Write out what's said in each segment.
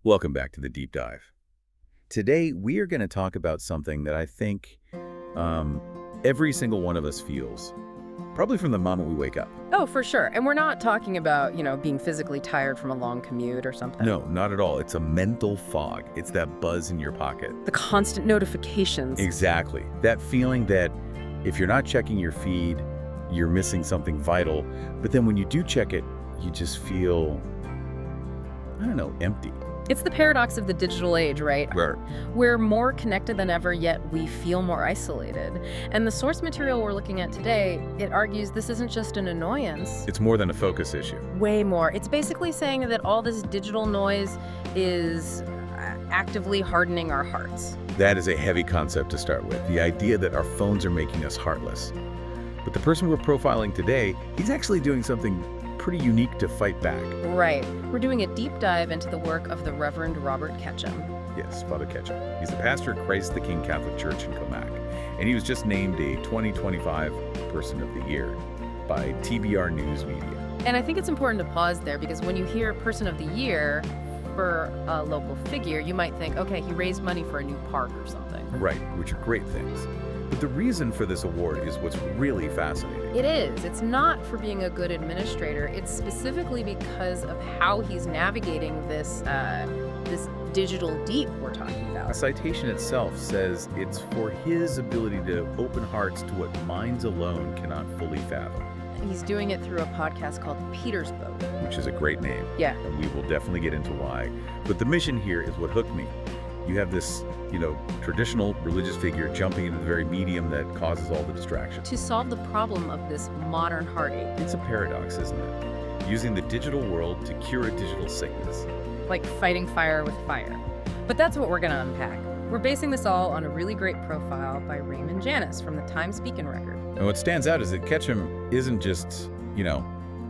Welcome back to the Deep Dive. Today, we are going to talk about something that I think every single one of us feels, probably from the moment we wake up. Oh, for sure. And we're not talking about, being physically tired from a long commute or something. No, not at all. It's a mental fog. It's that buzz in your pocket. The constant notifications. Exactly. That feeling that if you're not checking your feed, you're missing something vital. But then when you do check it, you just feel, I don't know, empty. It's the paradox of the digital age, right? Right. We're more connected than ever, yet we feel more isolated. And the source material we're looking at today, it argues this isn't just an annoyance. It's more than a focus issue. Way more. It's basically saying that all this digital noise is actively hardening our hearts. That is a heavy concept to start with, the idea that our phones are making us heartless. But the person we're profiling today, he's actually doing something pretty unique to fight back. Right. We're doing a deep dive into the work of the Reverend Robert Ketcham. Yes, Father Ketcham. He's the pastor at Christ the King Catholic Church in Comac, and he was just named a 2025 Person of the Year by TBR News Media. And I think it's important to pause there because when you hear Person of the Year for a local figure, you might think, okay, he raised money for a new park or something. Right, which are great things. But the reason for this award is what's really fascinating. It is. It's not for being a good administrator. It's specifically because of how he's navigating this digital deep we're talking The about. citation itself says it's for his ability to open hearts to what minds alone cannot fully fathom, He's doing it through a podcast called Petersboat. which is a great name. Yeah. And we will definitely get into why. But the mission here is what hooked me. You have this, traditional religious figure jumping into the very medium that causes all the distraction. To solve the problem of this modern heartache, It's a paradox, isn't it? Using the digital world to cure a digital sickness. like fighting fire with fire. But that's what we're going to unpack. We're basing this all on a really great profile by Raymond Janis from the Times Beacon Record. And what stands out is that Ketcham isn't just,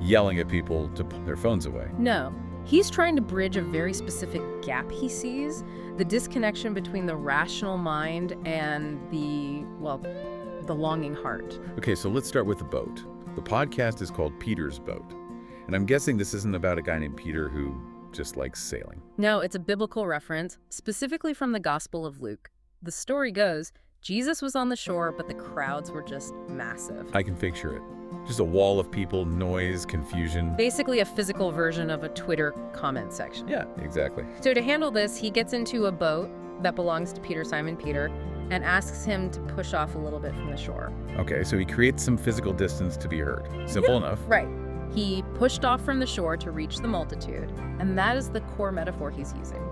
yelling at people to put their phones away. No, he's trying to bridge a very specific gap he sees, the disconnection between the rational mind and the longing heart. Okay, so let's start with the boat. The podcast is called Petersboat. And I'm guessing this isn't about a guy named Peter who just likes sailing. No, it's a biblical reference, specifically from the Gospel of Luke. The story goes, Jesus was on the shore, but the crowds were just massive. I can picture it. Just a wall of people, noise, confusion. Basically a physical version of a Twitter comment section. Yeah, exactly. So to handle this, he gets into a boat that belongs to Simon Peter, and asks him to push off a little bit from the shore. Okay, so he creates some physical distance to be heard. Simple enough. Right. He pushed off from the shore to reach the multitude, and that is the core metaphor he's using.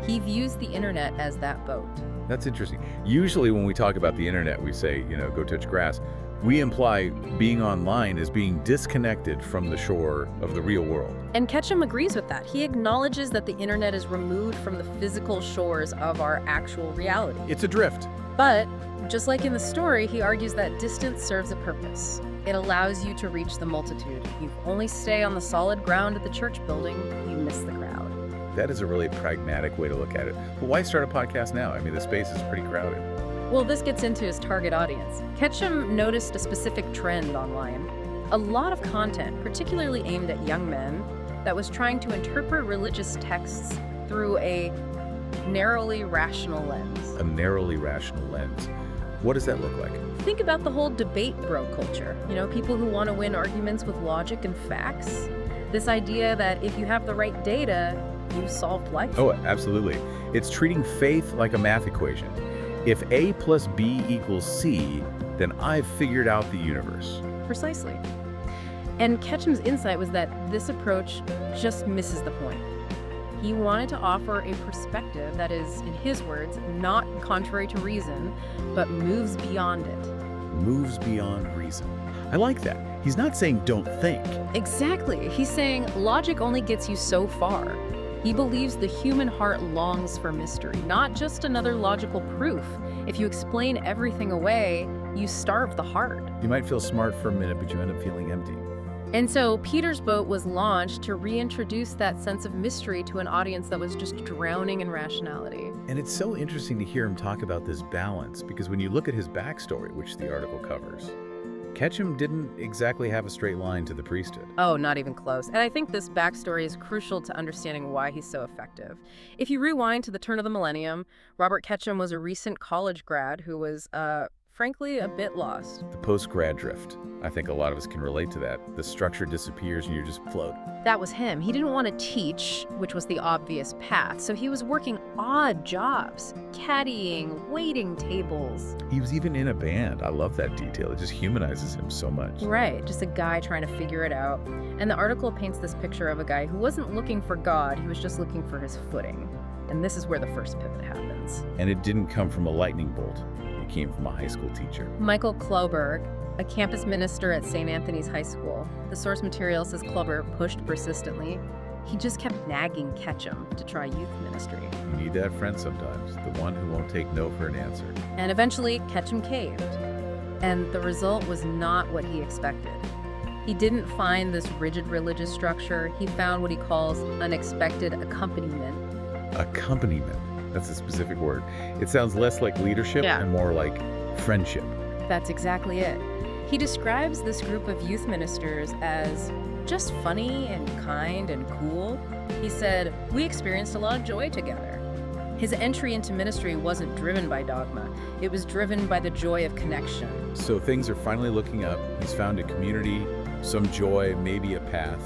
He views the internet as that boat. That's interesting. Usually when we talk about the internet, we say, go touch grass. We imply being online as being disconnected from the shore of the real world. And Ketcham agrees with that. He acknowledges that the internet is removed from the physical shores of our actual reality. It's a drift. But, just like in the story, he argues that distance serves a purpose. It allows you to reach the multitude. You only stay on the solid ground at the church building, you miss the crowd. That is a really pragmatic way to look at it. But why start a podcast now? I mean, the space is pretty crowded. Well, this gets into his target audience. Ketcham noticed a specific trend online. A lot of content, particularly aimed at young men, that was trying to interpret religious texts through a narrowly rational lens. A narrowly rational lens. What does that look like? Think about the whole debate bro culture. People who want to win arguments with logic and facts. This idea that if you have the right data, you've solved life. Oh, absolutely. It's treating faith like a math equation. If A plus B equals C, then I've figured out the universe. Precisely. And Ketcham's insight was that this approach just misses the point. He wanted to offer a perspective that is, in his words, not contrary to reason, but moves beyond it. Moves beyond reason. I like that. He's not saying don't think. Exactly. He's saying logic only gets you so far. He believes the human heart longs for mystery, not just another logical proof. If you explain everything away, you starve the heart. You might feel smart for a minute, but you end up feeling empty. And so Petersboat was launched to reintroduce that sense of mystery to an audience that was just drowning in rationality. And it's so interesting to hear him talk about this balance, because when you look at his backstory, which the article covers, Ketcham didn't exactly have a straight line to the priesthood. Oh, not even close. And I think this backstory is crucial to understanding why he's so effective. If you rewind to the turn of the millennium, Robert Ketcham was a recent college grad who was, frankly, a bit lost. The post-grad drift. I think a lot of us can relate to that. The structure disappears and you just float. That was him. He didn't want to teach, which was the obvious path, so he was working odd jobs, caddying, waiting tables. He was even in a band. I love that detail. It just humanizes him so much. Right, just a guy trying to figure it out. And the article paints this picture of a guy who wasn't looking for God, he was just looking for his footing. And this is where the first pivot happens. And it didn't come from a lightning bolt. It came from a high school teacher. Michael Kloberg, a campus minister at St. Anthony's High School. The source material says Kloberg pushed persistently. He just kept nagging Ketcham to try youth ministry. You need that friend sometimes, the one who won't take no for an answer. And eventually, Ketcham caved. And the result was not what he expected. He didn't find this rigid religious structure. He found what he calls unexpected accompaniment. Accompaniment. That's a specific word. It sounds less like leadership and more like friendship. That's exactly it. He describes this group of youth ministers as just funny and kind and cool. He said, "We experienced a lot of joy together." His entry into ministry wasn't driven by dogma. It was driven by the joy of connection. So things are finally looking up. He's found a community, some joy, maybe a path.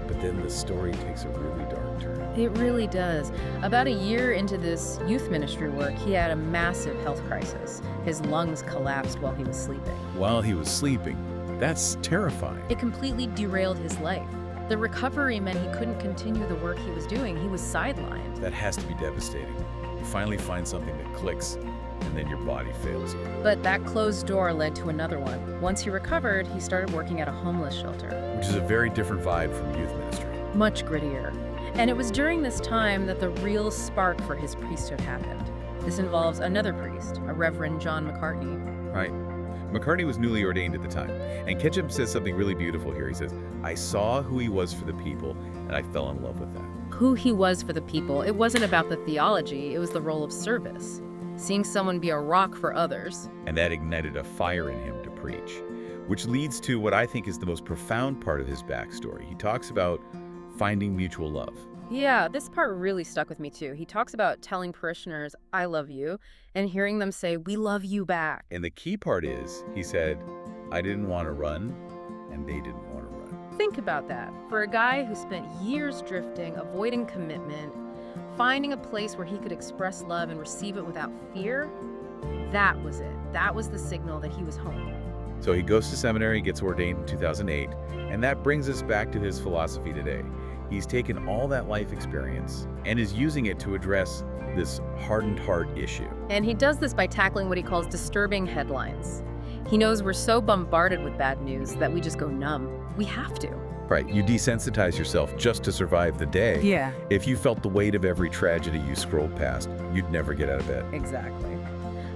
But then the story takes a really dark turn. It really does. About a year into this youth ministry work, he had a massive health crisis. His lungs collapsed while he was sleeping. While he was sleeping. That's terrifying. It completely derailed his life. The recovery meant he couldn't continue the work he was doing. He was sidelined. That has to be devastating. You finally find something that clicks, and then your body fails you. But that closed door led to another one. Once he recovered, he started working at a homeless shelter. Which is a very different vibe from youth ministry. Much grittier. And it was during this time that the real spark for his priesthood happened. This involves another priest, a Reverend John McCartney. Right. McCartney was newly ordained at the time. And Ketcham says something really beautiful here. He says, "I saw who he was for the people, and I fell in love with that." Who he was for the people. It wasn't about the theology, it was the role of service. Seeing someone be a rock for others. And that ignited a fire in him to preach. Which leads to what I think is the most profound part of his backstory. He talks about finding mutual love. Yeah, this part really stuck with me too. He talks about telling parishioners, "I love you," and hearing them say, "We love you back." And the key part is, he said, "I didn't want to run, and they didn't want to run." Think about that. For a guy who spent years drifting, avoiding commitment, finding a place where he could express love and receive it without fear, that was it. That was the signal that he was home. So he goes to seminary, gets ordained in 2008, and that brings us back to his philosophy today. He's taken all that life experience and is using it to address this hardened heart issue. And he does this by tackling what he calls disturbing headlines. He knows we're so bombarded with bad news that we just go numb. We have to. Right, you desensitize yourself just to survive the day. Yeah. If you felt the weight of every tragedy you scrolled past, you'd never get out of bed. Exactly.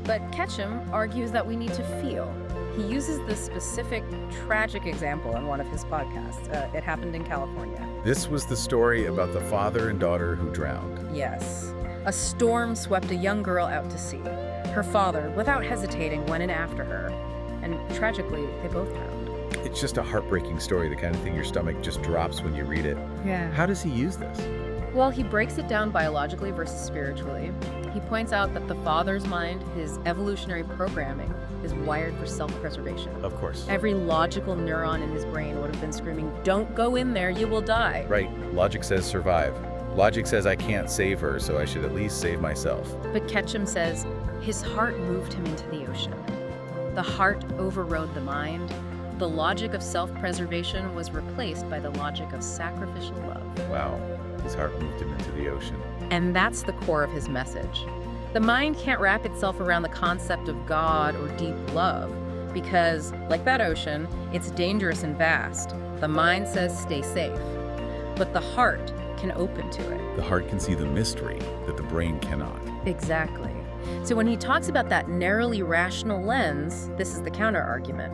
But Ketcham argues that we need to feel. He uses this specific tragic example in one of his podcasts. It happened in California. This was the story about the father and daughter who drowned. Yes. A storm swept a young girl out to sea. Her father, without hesitating, went in after her. And tragically, they both drowned. It's just a heartbreaking story, the kind of thing your stomach just drops when you read it. Yeah. How does he use this? Well, he breaks it down biologically versus spiritually. He points out that the father's mind, his evolutionary programming, is wired for self-preservation. Of course. Every logical neuron in his brain would have been screaming, "Don't go in there, you will die." Right. Logic says survive. Logic says I can't save her, so I should at least save myself. But Ketcham says his heart moved him into the ocean. The heart overrode the mind. The logic of self-preservation was replaced by the logic of sacrificial love. Wow. His heart moved him into the ocean. And that's the core of his message. The mind can't wrap itself around the concept of God or deep love because, like that ocean, it's dangerous and vast. The mind says stay safe, but the heart can open to it. The heart can see the mystery that the brain cannot. Exactly. So when he talks about that narrowly rational lens, this is the counter-argument.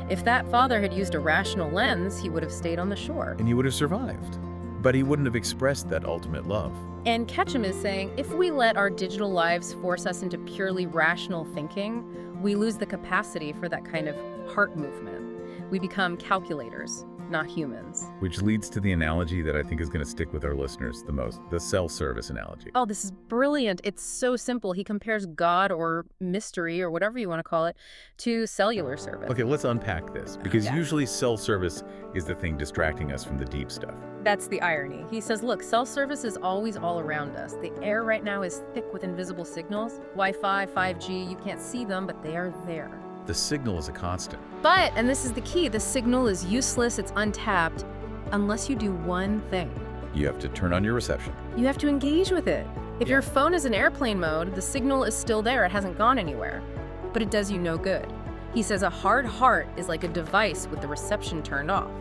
If that father had used a rational lens, he would have stayed on the shore. And he would have survived. But he wouldn't have expressed that ultimate love. And Ketcham is saying, if we let our digital lives force us into purely rational thinking, we lose the capacity for that kind of heart movement. We become calculators, not humans. Which leads to the analogy that I think is going to stick with our listeners the most, the cell service analogy. Oh, this is brilliant. It's so simple. He compares God or mystery or whatever you want to call it to cellular service. Okay, let's unpack this, because usually cell service is the thing distracting us from the deep stuff. That's the irony. He says, look, cell service is always all around us. The air right now is thick with invisible signals. Wi-Fi, 5G, you can't see them, but they are there. The signal is a constant. But, and this is the key, the signal is useless, it's untapped, unless you do one thing. You have to turn on your reception. You have to engage with it. If your phone is in airplane mode, the signal is still there, it hasn't gone anywhere. But it does you no good. He says a hard heart is like a device with the reception turned off.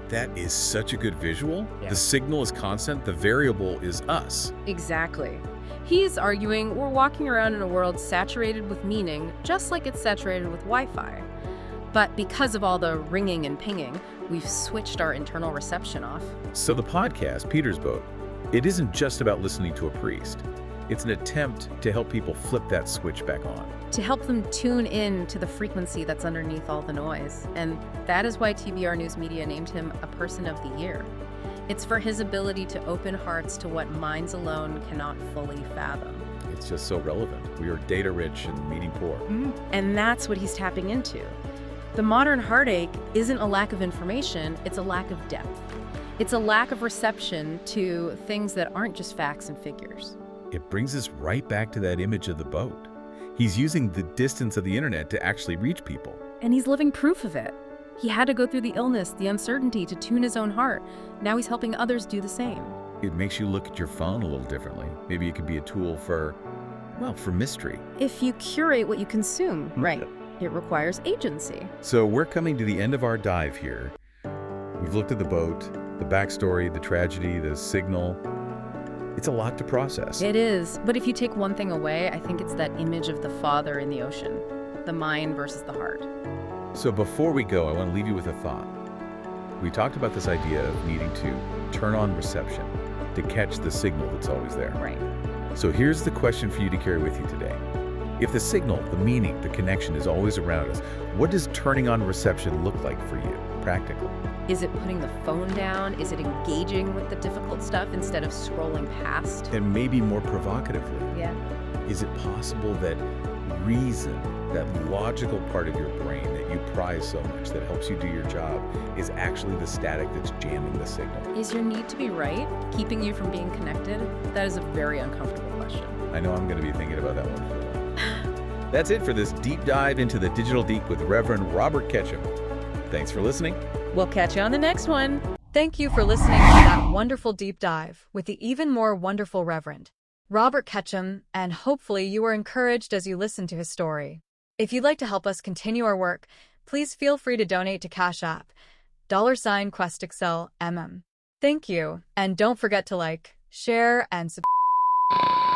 That is such a good visual. Yeah. The signal is constant, the variable is us. Exactly. He's arguing we're walking around in a world saturated with meaning, just like it's saturated with Wi-Fi. But because of all the ringing and pinging, we've switched our internal reception off. So the podcast, Petersboat, it isn't just about listening to a priest. It's an attempt to help people flip that switch back on. To help them tune in to the frequency that's underneath all the noise. And that is why TBR News Media named him a Person of the Year. It's for his ability to open hearts to what minds alone cannot fully fathom. It's just so relevant. We are data rich and meaning poor. And that's what he's tapping into. The modern heartache isn't a lack of information, it's a lack of depth. It's a lack of reception to things that aren't just facts and figures. It brings us right back to that image of the boat. He's using the distance of the internet to actually reach people. And he's living proof of it. He had to go through the illness, the uncertainty to tune his own heart. Now he's helping others do the same. It makes you look at your phone a little differently. Maybe it could be a tool for mystery. If you curate what you consume, right, it requires agency. So we're coming to the end of our dive here. We've looked at the boat, the backstory, the tragedy, the signal. It's a lot to process. It is. But if you take one thing away, I think it's that image of the father in the ocean, the mind versus the heart. So before we go, I want to leave you with a thought. We talked about this idea of needing to turn on reception to catch the signal that's always there. Right. So here's the question for you to carry with you today. If the signal, the meaning, the connection is always around us, what does turning on reception look like for you, practically? Is it putting the phone down? Is it engaging with the difficult stuff instead of scrolling past? And maybe more provocatively, Yeah. is it possible that reason, that logical part of your brain that you prize so much, that helps you do your job, is actually the static that's jamming the signal? Is your need to be right keeping you from being connected? That is a very uncomfortable question. I know I'm going to be thinking about that one for a while. That's it for this deep dive into the digital deep with Reverend Robert Ketcham. Thanks for listening. We'll catch you on the next one. Thank you for listening to that wonderful deep dive with the even more wonderful Reverend Robert Ketcham, and hopefully you were encouraged as you listened to his story. If you'd like to help us continue our work, please feel free to donate to Cash App, $QuestExcel MM. Thank you, and don't forget to like, share, and subscribe.